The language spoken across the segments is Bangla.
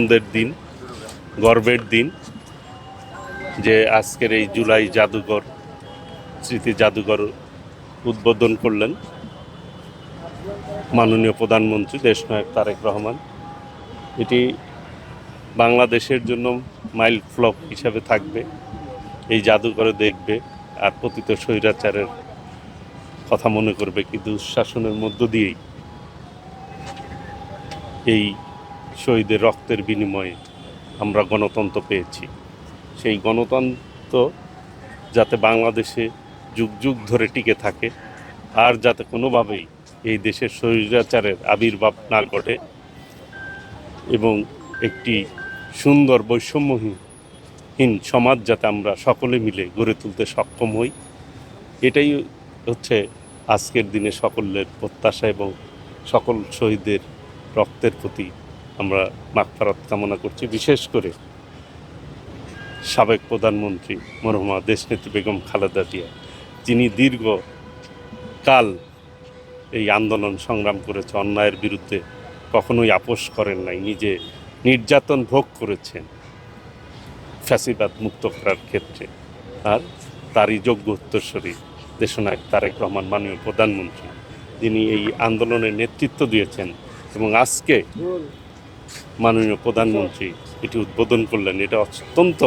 আনন্দের দিন, গর্বের দিন যে আজকের এই জুলাই জাদুঘর, স্মৃতি জাদুঘর উদ্বোধন করলেন মাননীয় প্রধানমন্ত্রী দেশনায়ক তারেক রহমান। এটি বাংলাদেশের জন্য মাইল ফলক হিসাবে থাকবে। এই জাদুঘরে দেখবে আর পতিত স্বৈরাচারের কথা মনে করবে, কিন্তু দুঃশাসনের মধ্য দিয়েই এই শহীদের রক্তের বিনিময়ে আমরা গণতন্ত্র পেয়েছি। সেই গণতন্ত্র যাতে বাংলাদেশে যুগ যুগ ধরে টিকে থাকে, আর যাতে কোনোভাবেই এই দেশের স্বৈরাচারের আবির্ভাব না ঘটে এবং একটি সুন্দর বৈষম্যহীন সমাজ যাতে আমরা সকলে মিলে গড়ে তুলতে সক্ষম হই, এটাই হচ্ছে আজকের দিনে সকলের প্রত্যাশা। এবং সকল শহীদের রক্তের প্রতি আমরা মাগফিরাত কামনা করছি। বিশেষ করে সাবেক প্রধানমন্ত্রী মরহুমা দেশনেত্রী বেগম খালেদা জিয়া, যিনি দীর্ঘকাল এই আন্দোলন সংগ্রাম করেছে, অন্যায়ের বিরুদ্ধে কখনোই আপোষ করেন নাই, নিজে নির্যাতন ভোগ করেছেন ফ্যাসিবাদ মুক্ত করার ক্ষেত্রে। আর তারই যোগ্য উত্তরসূরি দেশনায়ক তারেক রহমান মাননীয় প্রধানমন্ত্রী, যিনি এই আন্দোলনের নেতৃত্ব দিয়েছেন এবং আজকে মাননীয় প্রধানমন্ত্রী এটি উদ্বোধন করলেন। এটা অত্যন্ত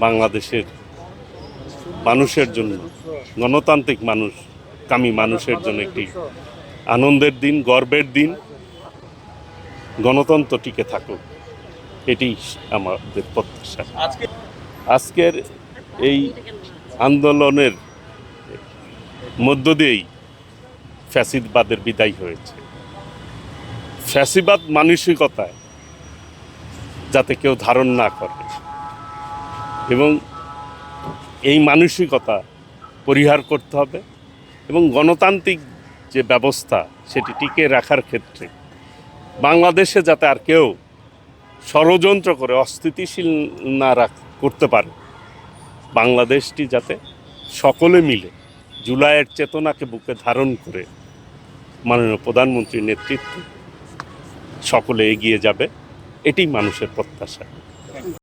বাংলাদেশের মানুষের জন্য, গণতান্ত্রিক কামী মানুষের জন্য একটি আনন্দের দিন, গর্বের দিন। গণতন্ত্র টিকে থাকুক, এটি আমাদের প্রত্যাশা। আজকের এই আন্দোলনের মধ্য দিয়েই ফ্যাসিবাদের বিদায় হয়েছে। ফ্যাসিবাদ মানসিকতায় যাতে কেউ ধারণ না করে এবং এই মানসিকতা পরিহার করতে হবে এবং গণতান্ত্রিক যে ব্যবস্থা সেটি টিকে রাখার ক্ষেত্রে বাংলাদেশে যাতে আর কেউ ষড়যন্ত্র করে অস্থিতিশীল না করতে পারে, বাংলাদেশটি যাতে সকলে মিলে জুলাইয়ের চেতনাকে বুকে ধারণ করে মাননীয় প্রধানমন্ত্রীর নেতৃত্বে সকলে এগিয়ে যাবে, এটি মানুষের প্রত্যাশা।